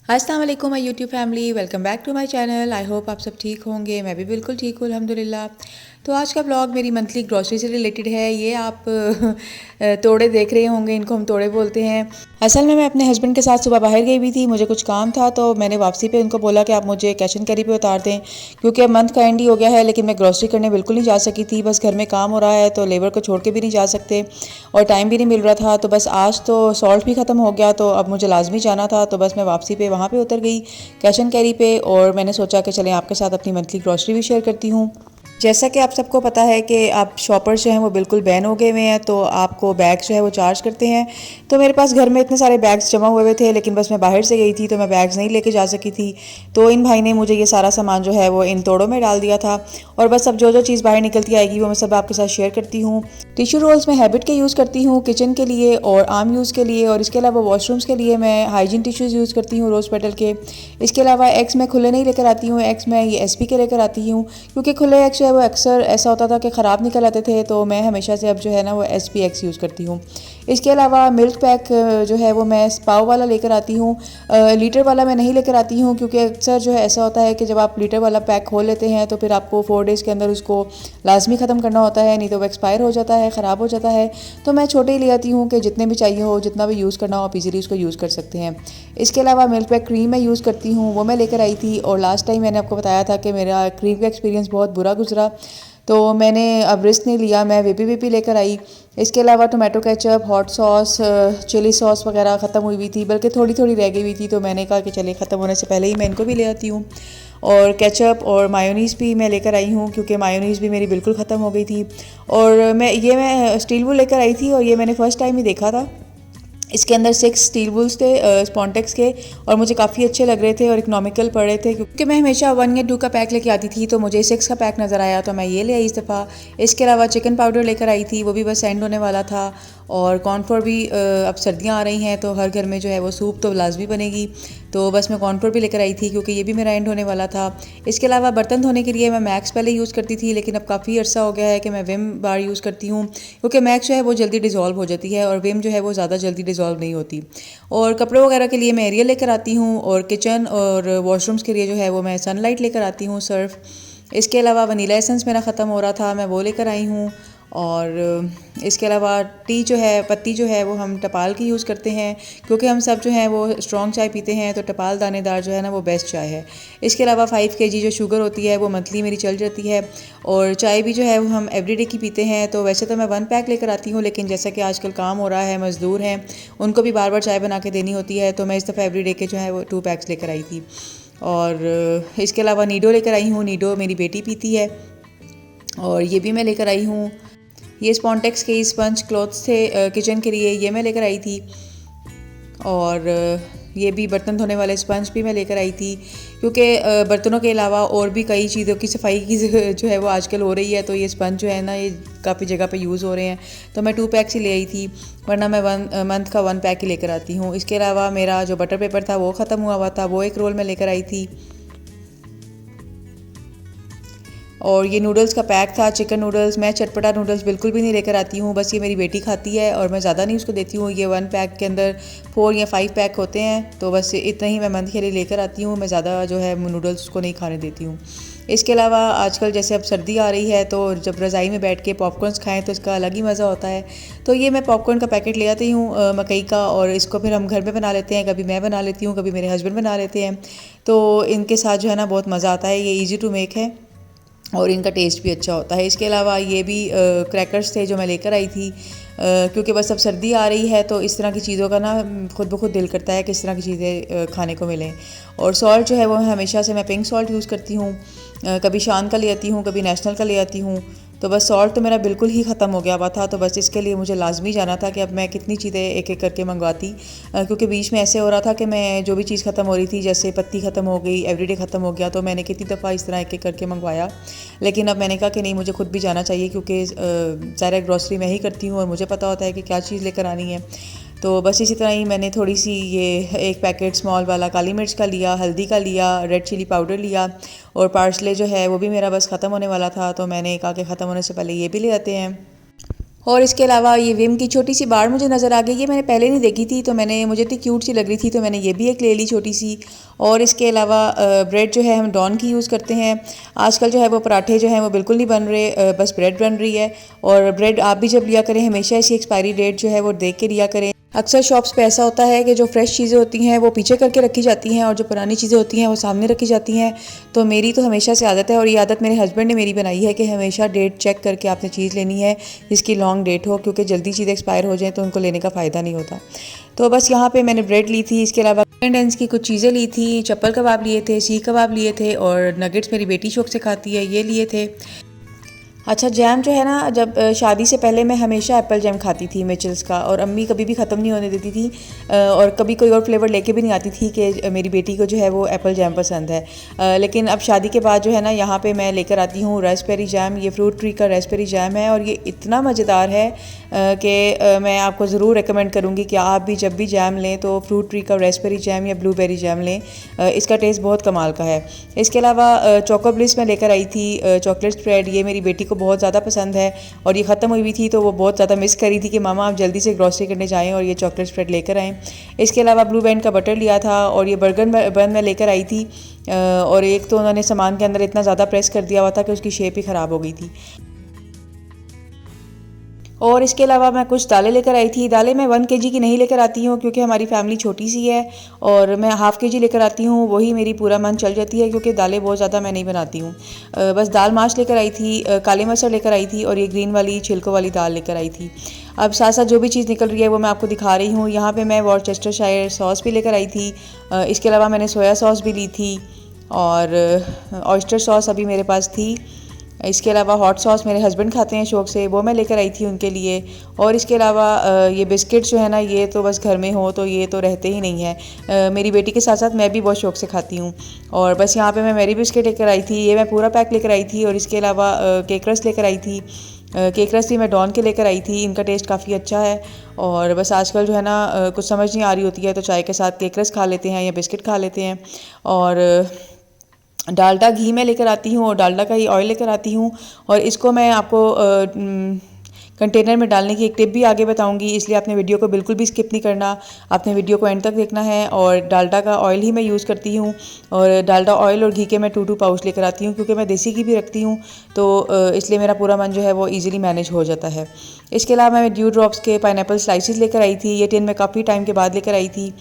अस्सलाम वालेकुम my YouTube family, welcome back to my channel. I hope आप सब ठीक होंगे। मैं भी बिल्कुल ठीक हूँ अल्हम्दुलिल्लाह। तो आज का ब्लॉग मेरी मंथली ग्रॉसरी से रिलेटेड है। ये आप तोड़े देख रहे होंगे, इनको हम तोड़े बोलते हैं। असल में मैं अपने हस्बैंड के साथ सुबह बाहर गई हुई थी, मुझे कुछ काम था, तो मैंने वापसी पे उनको बोला कि आप मुझे कैश एंड कैरी पे उतार दें, क्योंकि अब मंथ का एंड ही हो गया है। लेकिन मैं ग्रॉसरी करने बिल्कुल नहीं जा सकी थी, बस घर में काम हो रहा है तो लेबर को छोड़ के भी नहीं जा सकते और टाइम भी नहीं मिल रहा था। तो बस आज तो सॉल्ट भी ख़त्म हो गया, तो अब मुझे लाजमी जाना था। तो बस मैं वापसी पे वहाँ पे उतर गई कैश एंड कैरी पे, और मैंने सोचा कि चलें आपके साथ अपनी मंथली ग्रॉसरी भी शेयर करती हूँ। जैसा कि आप सबको पता है कि आप शॉपर्स जो हैं वो बिल्कुल बैन हो गए हुए हैं, तो आपको बैग्स जो है वो चार्ज करते हैं। तो मेरे पास घर में इतने सारे बैग्स जमा हुए थे, लेकिन बस मैं बाहर से गई थी तो मैं बैग्स नहीं लेके जा सकी थी। तो इन भाई ने मुझे ये सारा सामान जो है वो इन तोड़ों में डाल दिया था, और बस अब जो जो चीज़ बाहर निकलती आएगी वो मैं सब आपके साथ शेयर करती हूँ। टिश्यू रोल्स मैं हैबिट के यूज़ करती हूँ किचन के लिए और आम यूज़ के लिए, और इसके अलावा वॉशरूम्स के लिए मैं हाइजीन टिश्यूज़ यूज़ करती हूँ रोज़ पेटल के। इसके अलावा एग्स मैं खुले नहीं लेकर आती हूँ, एग्स मैं ये एसपी के लेकर आती हूँ, क्योंकि खुले एग्स जो है वो अक्सर ऐसा होता था कि ख़राब निकल आते थे। तो मैं हमेशा से अब जो है ना वो एसपी एग्स यूज़ करती हूँ। इसके अलावा मिल्क पैक जो है वो मैं पाव वाला लेकर आती हूँ, लीटर वाला मैं नहीं लेकर आती हूँ, क्योंकि अक्सर जो है ऐसा होता है कि जब आप लीटर वाला पैक खोल लेते हैं तो फिर आपको 4 डेज़ के अंदर उसको लाजमी ख़त्म करना होता है, नहीं तो वो एक्सपायर हो जाता है, ख़राब हो जाता है। तो मैं छोटे ही ले आती हूँ कि जितने भी चाहिए हो, जितना भी यूज़ करना हो आप इजीली उसको यूज़ कर सकते हैं। इसके अलावा मिल्क पैक क्रीम मैं यूज़ करती हूँ, वो मैं लेकर आई थी, और लास्ट टाइम मैंने आपको बताया था कि मेरा क्रीम का एक्सपीरियंस बहुत बुरा गुजरा, तो मैंने अब रिस्क नहीं लिया, मैं विपी लेकर आई। इसके अलावा tomato ketchup, hot sauce, chilli sauce वगैरह ख़त्म हुई थी, बल्कि थोड़ी थोड़ी रह गई हुई थी, तो मैंने कहा कि चले ख़त्म होने से पहले ही मैं इनको भी ले आती हूँ। और केचप और मायोनीज़ भी मैं लेकर आई हूँ, क्योंकि मायोनीज़ भी मेरी बिल्कुल ख़त्म हो गई थी। और मैं स्टील वुल लेकर आई थी, और ये मैंने फ़र्स्ट टाइम ही देखा था। इसके अंदर 6 स्टील वुल्स थे स्पॉन्टेक्स के, और मुझे काफ़ी अच्छे लग रहे थे और इकोनॉमिकल पड़ रहे थे, क्योंकि मैं हमेशा 1 या 2 का पैक लेके आती थी, तो मुझे 6 का पैक नज़र आया तो मैं ये ले आई इस दफ़ा। इसके अलावा चिकन पाउडर लेकर आई थी, वो भी बस एंड होने वाला था। और कॉर्नफ्लोर भी अब सर्दियाँ आ रही हैं तो हर घर में जो है वो सूप तो लाजमी बनेगी, तो बस मैं कॉर्नफ्लोर भी लेकर आई थी, क्योंकि ये भी मेरा एंड होने वाला था। इसके अलावा बर्तन धोने के लिए मैं मैक्स पहले यूज़ करती थी, लेकिन अब काफ़ी अर्सा हो गया है कि मैं विम बार यूज़ करती हूँ, क्योंकि मैक्स जो है वो जल्दी डिज़ोल्व हो जाती है और विम जो है वो ज़्यादा जल्दी डिज़ोल्व नहीं होती। और कपड़ों वगैरह के लिए मैं एरियल लेकर आती हूँ, और किचन और वॉशरूम्स के लिए जो है वो मैं सनलाइट लेकर आती हूँ सर्फ। इसके अलावा वनीला एसेंस मेरा ख़त्म हो रहा था, मैं वो लेकर आई हूँ। और इसके अलावा टी जो है, पत्ती जो है वो हम टपाल की यूज़ करते हैं, क्योंकि हम सब जो है वो स्ट्रॉन्ग चाय पीते हैं, तो टपाल दानेदार जो है ना वो बेस्ट चाय है। इसके अलावा 5 kg जो शुगर होती है वो मंथली मेरी चल जाती है। और चाय भी जो है वो हम एवरीडे की पीते हैं, तो वैसे तो मैं 1 पैक लेकर आती हूँ, लेकिन जैसा कि आजकल काम हो रहा है, मज़दूर हैं, उनको भी बार बार चाय बना के देनी होती है, तो मैं इस दफ़ा एवरीडे के जो है वो 2 पैक्स लेकर आई थी। और इसके अलावा नीडो लेकर आई हूँ, नीडो मेरी बेटी पीती है, और ये भी मैं लेकर आई हूँ। ये स्पॉन्टेक्स के स्पंज क्लॉथ्स थे किचन के लिए, ये मैं लेकर आई थी। और ये भी बर्तन धोने वाले स्पंज भी मैं लेकर आई थी, क्योंकि बर्तनों के अलावा और भी कई चीज़ों की सफाई की जो है वो आजकल हो रही है, तो ये स्पंज जो है ना ये काफ़ी जगह पे यूज़ हो रहे हैं, तो मैं 2 पैक्स ही ले आई थी, वरना मैं 1 मंथ का 1 पैक ही लेकर आती हूँ। इसके अलावा मेरा जो बटर पेपर था वो ख़त्म हुआ था, वो एक रोल में लेकर आई थी। और ये नूडल्स का पैक था, चिकन नूडल्स। मैं चटपटा नूडल्स बिल्कुल भी नहीं लेकर आती हूँ, बस ये मेरी बेटी खाती है और मैं ज़्यादा नहीं उसको देती हूँ। ये 1 पैक के अंदर 4 या 5 पैक होते हैं, तो बस इतना ही मैं मंथ के लिए लेकर आती हूँ। मैं ज़्यादा जो है नूडल्स उसको नहीं खाने देती हूँ। इसके अलावा आजकल जैसे अब सर्दी आ रही है, तो जब रज़ाई में बैठ के पॉपकॉर्न्स खाएं तो इसका अलग ही मज़ा होता है। तो ये मैं पॉपकॉर्न का पैकेट ले आती हूँ मकई का, और इसको फिर हम घर में बना लेते हैं। कभी मैं बना लेती हूँ, कभी मेरे हस्बैंड बना लेते हैं, तो इनके साथ जो है ना बहुत मज़ा आता है। ये ईजी टू मेक है और इनका टेस्ट भी अच्छा होता है। इसके अलावा ये भी क्रैकर्स थे जो मैं लेकर आई थी, क्योंकि बस अब सर्दी आ रही है, तो इस तरह की चीज़ों का ना खुद ब खुद दिल करता है कि इस तरह की चीज़ें खाने को मिलें। और सॉल्ट जो है वो हमेशा से मैं पिंक सॉल्ट यूज़ करती हूँ, कभी शान का ले आती हूँ, कभी नेशनल का ले आती हूँ। तो बस सॉल्ट तो मेरा बिल्कुल ही ख़त्म हो गया हुआ था, तो बस इसके लिए मुझे लाजमी जाना था कि अब मैं कितनी चीज़ें एक एक करके मंगवाती, क्योंकि बीच में ऐसे हो रहा था कि मैं जो भी चीज़ ख़त्म हो रही थी, जैसे पत्ती ख़त्म हो गई, एवरीडे ख़त्म हो गया, तो मैंने कितनी दफ़ा इस तरह एक एक करके मंगवाया। लेकिन अब मैंने कहा कि नहीं, मुझे खुद भी जाना चाहिए, क्योंकि सारा ग्रॉसरी मैं ही करती हूँ और मुझे पता होता है कि क्या चीज़ लेकर आनी है। तो बस इसी तरह ही मैंने थोड़ी सी ये एक पैकेट स्मॉल वाला काली मिर्च का लिया, हल्दी का लिया, रेड चिली पाउडर लिया, और पार्सले जो है वो भी मेरा बस ख़त्म होने वाला था, तो मैंने कहा कि ख़त्म होने से पहले ये भी ले आते हैं। और इसके अलावा ये विम की छोटी सी बार मुझे नज़र आ गई, ये मैंने पहले नहीं देखी थी, तो मुझे इतनी क्यूट सी लग रही थी, तो मैंने ये भी एक ले ली छोटी सी। और इसके अलावा ब्रेड जो है हम डॉन की यूज़ करते हैं। आजकल जो है वो पराठे जो हैं वो बिल्कुल नहीं बन रहे, बस ब्रेड बन रही है। और ब्रेड आप भी जब लिया करें हमेशा ऐसी एक्सपायरी डेट जो है वो देख के लिया करें। अक्सर शॉप्स पे ऐसा होता है कि जो फ्रेश चीज़ें होती हैं वो पीछे करके रखी जाती हैं और जो पुरानी चीज़ें होती हैं वो सामने रखी जाती हैं। तो मेरी तो हमेशा से आदत है, और ये आदत मेरे हस्बैंड ने मेरी बनाई है कि हमेशा डेट चेक करके आपने चीज़ लेनी है जिसकी लॉन्ग डेट हो, क्योंकि जल्दी चीज़ें एक्सपायर हो जाए तो उनको लेने का फ़ायदा नहीं होता। तो बस यहाँ पे मैंने ब्रेड ली थी, इसके अलावा डेंस की कुछ चीज़ें ली थी, चप्पल कबाब लिए थे, सीख कबाब लिए थे, और नगेट्स मेरी बेटी शौक से खाती है ये लिए थे। अच्छा, जैम जो है ना, जब शादी से पहले मैं हमेशा एप्पल जैम खाती थी मिचल्स का, और अम्मी कभी भी ख़त्म नहीं होने देती थी, और कभी कोई और फ्लेवर लेके भी नहीं आती थी कि मेरी बेटी को जो है वो एप्पल जैम पसंद है। लेकिन अब शादी के बाद जो है ना, यहाँ पे मैं लेकर आती हूँ रास्पबेरी जैम। ये फ्रूट ट्री का रास्पबेरी जैम है, और ये इतना मज़ेदार है कि मैं आपको ज़रूर रिकमेंड करूँगी कि आप भी जब भी जैम लें तो फ्रूट ट्री का रास्पबेरी जैम या ब्लूबेरी जैम लें। इसका टेस्ट बहुत कमाल का है। इसके अलावा चोको ब्लिस मैं लेकर आई थी, चॉकलेट स्प्रेड, ये मेरी बेटी को बहुत ज़्यादा पसंद है, और ये ख़त्म हुई भी थी तो वो बहुत ज़्यादा मिस करी थी कि मामा आप जल्दी से ग्रॉसरी करने जाएं और ये चॉकलेट स्प्रेड लेकर आएँ। इसके अलावा ब्लू बैंड का बटर लिया था, और ये बर्गर बन मैं लेकर आई थी, और एक तो उन्होंने सामान के अंदर इतना ज़्यादा प्रेस कर दिया हुआ था कि उसकी शेप ही ख़राब हो गई थी। और इसके अलावा मैं कुछ दालें लेकर आई थी। दालें मैं 1 केजी की नहीं लेकर आती हूँ क्योंकि हमारी फैमिली छोटी सी है, और मैं हाफ़ केजी लेकर आती हूँ, वही मेरी पूरा मन चल जाती है क्योंकि दालें बहुत ज़्यादा मैं नहीं बनाती हूँ। बस दाल माश लेकर आई थी, काले मसर लेकर आई थी, और ये ग्रीन वाली छिलकों वाली दाल लेकर आई थी। अब साथ साथ जो भी चीज़ निकल रही है वो मैं आपको दिखा रही हूँ। यहाँ पे मैं वॉरचेस्टरशायर सॉस भी लेकर आई थी, इसके अलावा मैंने सोया सॉस भी ली थी, और ऑयस्टर सॉस अभी मेरे पास थी। इसके अलावा हॉट सॉस मेरे हस्बैंड खाते हैं शौक़ से, वो मैं लेकर आई थी उनके लिए। और इसके अलावा ये बिस्किट्स जो है ना, ये तो बस घर में हो तो ये तो रहते ही नहीं है। मेरी बेटी के साथ साथ मैं भी बहुत शौक़ से खाती हूँ। और बस यहाँ पे मैं मेरी बिस्किट लेकर आई थी, ये मैं पूरा पैक लेकर आई थी। और इसके अलावा केक रस लेकर आई थी, केक रस भी मैं डॉन के लेकर आई थी, इनका टेस्ट काफ़ी अच्छा है। और बस आजकल जो है ना, कुछ समझ नहीं आ रही होती है तो चाय के साथ केक रस खा लेते हैं या बिस्किट खा लेते हैं। और डालडा घी मैं लेकर आती हूँ, और डालडा का ही ऑयल लेकर आती हूँ, और इसको मैं आपको कंटेनर में डालने की एक टिप भी आगे बताऊंगी, इसलिए आपने वीडियो को बिल्कुल भी स्किप नहीं करना, आपने वीडियो को एंड तक देखना है। और डालडा का ऑयल ही मैं यूज़ करती हूँ, और डालडा ऑयल और घी के मैं 2 पाउच लेकर आती हूँ क्योंकि मैं देसी घी भी रखती हूँ, तो इसलिए मेरा पूरा मन जो है वो ईजिली मैनेज हो जाता है। इसके अलावा मैं ड्यू ड्रॉप्स के पाइनएप्पल स्लाइसिस लेकर आई थी, ये टिन में काफ़ी टाइम के बाद लेकर आई थी।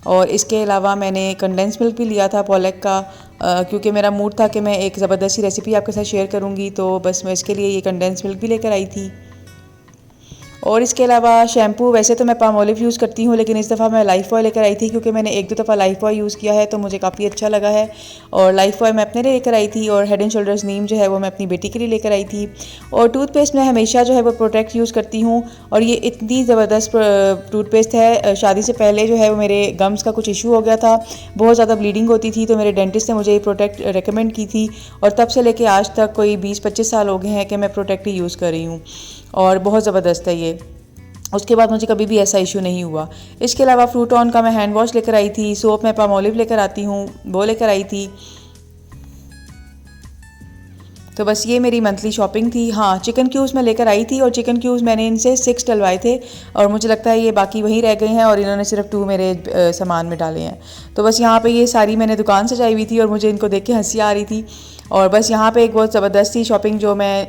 और इसके अलावा मैंने कंडेंस मिल्क भी लिया था पॉलेक का, क्योंकि मेरा मूड था कि मैं एक ज़बरदस्त सी रेसिपी आपके साथ शेयर करूँगी, तो बस मैं इसके लिए ये कंडेंस मिल्क भी लेकर आई थी। और इसके अलावा शैम्पू, वैसे तो मैं पाम ऑलिव यूज़ करती हूँ, लेकिन इस दफ़ा मैं लाइफ बॉय लेकर आई थी क्योंकि मैंने 1-2 दफ़ा लाइफ बॉय यूज़ किया है तो मुझे काफ़ी अच्छा लगा है। और लाइफ बॉय मैं अपने लिए लेकर आई थी, और हेड एंड शोल्डर्स नीम जो है वो मैं अपनी बेटी के लिए लेकर आई थी। और टूथपेस्ट मैं हमेशा जो है वो प्रोटेक्ट यूज़ करती हूँ, और ये इतनी ज़बरदस्त टूथपेस्ट है। शादी से पहले जो है वो मेरे गम्स का कुछ इशू हो गया था, बहुत ज़्यादा ब्लीडिंग होती थी, तो मेरे डेंटिस्ट ने मुझे ये प्रोटेक्ट रिकमेंड की थी, और तब से लेके आज तक कोई 20-25 साल हो गए हैं कि मैं प्रोटेक्ट ही यूज़ कर रही हूँ, और बहुत ज़बरदस्त है ये। उसके बाद मुझे कभी भी ऐसा इशू नहीं हुआ। इसके अलावा फ्रूट ऑन का मैं हैंड वॉश लेकर आई थी, सोप मैं पाम ऑलिव लेकर आती हूँ, वो लेकर आई थी। तो बस ये मेरी मंथली शॉपिंग थी। हाँ, चिकन क्यूब्स मैं लेकर आई थी, और चिकन क्यूब्स मैंने इनसे 6 डलवाए थे, और मुझे लगता है ये बाकी वहीं रह गए हैं और इन्होंने सिर्फ 2 मेरे सामान में डाले हैं। तो बस यहाँ पे ये सारी मैंने दुकान सजाई हुई थी और मुझे इनको देख के हंसी आ रही थी। और बस यहाँ पे एक बहुत ज़बरदस्त सी शॉपिंग जो मैं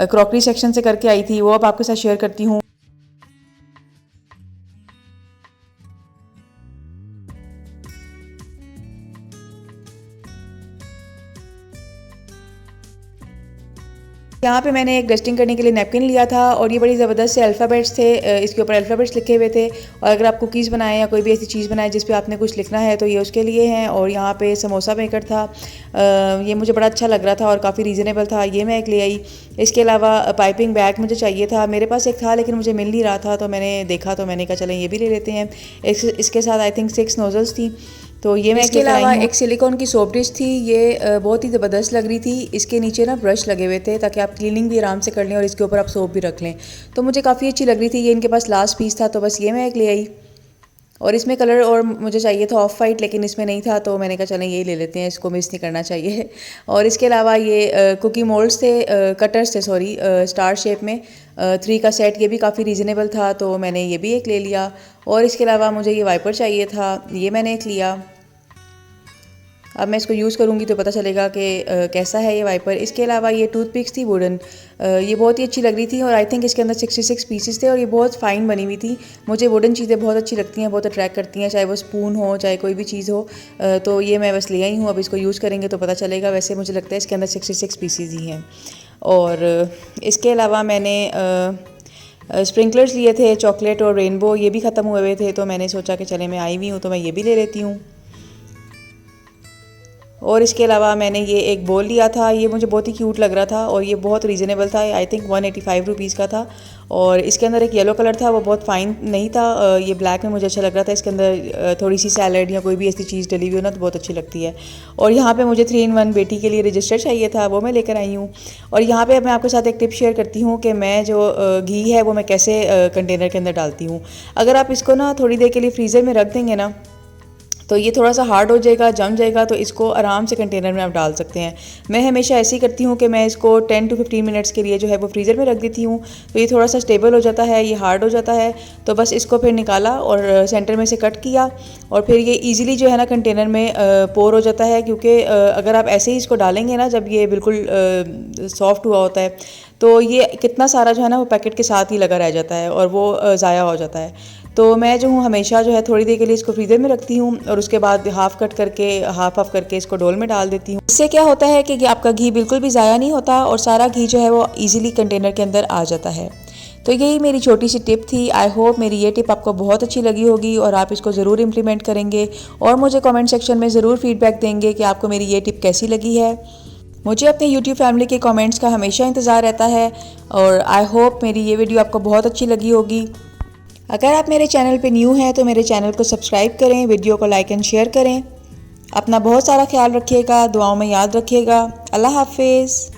क्रॉकरी सेक्शन से करके आई थी वो अब आपके साथ शेयर करती हूँ। यहाँ पे मैंने एक डस्टिंग करने के लिए नैपकिन लिया था, और ये बड़ी ज़बरदस्त से अल्फ़ाबेट्स थे, इसके ऊपर अल्फ़ाबेट्स लिखे हुए थे। और अगर आप कुकीज़ बनाएं या कोई भी ऐसी चीज़ बनाएं जिस पे आपने कुछ लिखना है तो ये उसके लिए हैं। और यहाँ पे समोसा मेकर था, ये मुझे बड़ा अच्छा लग रहा था और काफ़ी रीज़नेबल था, ये मैं एक ले आई। इसके अलावा पाइपिंग बैग मुझे चाहिए था, मेरे पास एक था लेकिन मुझे मिल नहीं रहा था, तो मैंने देखा तो मैंने कहा चलें ये भी ले लेते हैं। इसके साथ आई थिंक 6 नोज़ल्स थी, तो ये मैं इसके अलावा एक सिलिकॉन की सोप डिश थी, ये बहुत ही ज़बरदस्त लग रही थी। इसके नीचे ना ब्रश लगे हुए थे ताकि आप क्लीनिंग भी आराम से कर लें और इसके ऊपर आप सोप भी रख लें, तो मुझे काफ़ी अच्छी लग रही थी। ये इनके पास लास्ट पीस था, तो बस ये मैं एक ले आई। और इसमें कलर और मुझे चाहिए था ऑफ वाइट, लेकिन इसमें नहीं था, तो मैंने कहा चलें यही ले लेते हैं, इसको मिस नहीं करना चाहिए। और इसके अलावा ये कुकी मोल्ड्स थे, कटर्स थे सॉरी, स्टार शेप में 3 का सेट, ये भी काफ़ी रीज़नेबल था, तो मैंने ये भी एक ले लिया। और इसके अलावा मुझे ये वाइपर चाहिए था, ये मैंने एक लिया। अब मैं इसको यूज़ करूँगी तो पता चलेगा कि कैसा है ये वाइपर। इसके अलावा ये टूथपिक्स थी वुडन, ये बहुत ही अच्छी लग रही थी और आई थिंक इसके अंदर 66 पीसेस थे और ये बहुत फ़ाइन बनी हुई थी। मुझे वुडन चीज़ें बहुत अच्छी लगती हैं, बहुत अट्रैक्ट करती हैं, चाहे वो स्पून हो चाहे कोई भी चीज़ हो। तो ये मैं बस ले आई हूँ, अब इसको यूज़ करेंगे तो पता चलेगा। वैसे मुझे लगता है इसके अंदर 66 पीसेस ही हैं। और इसके अलावा मैंने स्प्रिंकलर्स लिए थे, चॉकलेट और रेनबो, ये भी ख़त्म हुए थे, तो मैंने सोचा कि चले मैं आई हुई हूँ तो मैं ये भी ले लेती हूँ। और इसके अलावा मैंने ये एक बोल लिया था, ये मुझे बहुत ही क्यूट लग रहा था और ये बहुत रीज़नेबल था, आई थिंक 185 रुपीज़ का था। और इसके अंदर एक येलो कलर था, वो बहुत फ़ाइन नहीं था, ये ब्लैक में मुझे अच्छा लग रहा था। इसके अंदर थोड़ी सी सैलड या कोई भी ऐसी चीज़ डली हुई हो ना तो बहुत अच्छी लगती है। और यहाँ पे मुझे 3 in 1 बेटी के लिए रजिस्टर चाहिए था, वो मैं लेकर आई हूँ। और यहाँ पे मैं आपके साथ एक टिप शेयर करती हूँ कि मैं जो घी है वो मैं कैसे कंटेनर के अंदर डालती हूँ। अगर आप इसको ना थोड़ी देर के लिए फ्रीज़र में रख देंगे ना तो ये थोड़ा सा हार्ड हो जाएगा, जम जाएगा, तो इसको आराम से कंटेनर में आप डाल सकते हैं। मैं हमेशा ऐसे ही करती हूँ कि मैं इसको 10 to 15 मिनट्स के लिए जो है वो फ्रीज़र में रख देती हूँ, तो ये थोड़ा सा स्टेबल हो जाता है, ये हार्ड हो जाता है। तो बस इसको फिर निकाला और सेंटर में से कट किया और फिर ये ईज़िली जो है ना कंटेनर में पोर हो जाता है, क्योंकि अगर आप ऐसे ही इसको डालेंगे ना जब ये बिल्कुल सॉफ्ट हुआ होता है तो ये कितना सारा जो है ना वो पैकेट के साथ ही लगा रह जाता है और वो ज़ाया हो जाता है। तो मैं जो हूँ हमेशा जो है थोड़ी देर के लिए इसको फ्रीज़र में रखती हूँ और उसके बाद हाफ़ कट करके हाफ़ करके इसको डोल में डाल देती हूँ। इससे क्या होता है कि आपका घी बिल्कुल भी ज़ाया नहीं होता और सारा घी जो है वो ईज़िली कंटेनर के अंदर आ जाता है। तो यही मेरी छोटी सी टिप थी। आई होप मेरी ये टिप आपको बहुत अच्छी लगी होगी और आप इसको ज़रूर इम्प्लीमेंट करेंगे और मुझे कमेंट सेक्शन में ज़रूर फीडबैक देंगे कि आपको मेरी ये टिप कैसी लगी है। मुझे अपने YouTube फैमिली के कमेंट्स का हमेशा इंतज़ार रहता है और आई होप मेरी ये वीडियो आपको बहुत अच्छी लगी होगी। अगर आप मेरे चैनल पे न्यू हैं तो मेरे चैनल को सब्सक्राइब करें, वीडियो को लाइक एंड शेयर करें। अपना बहुत सारा ख्याल रखिएगा, दुआओं में याद रखिएगा। अल्लाह हाफिज़।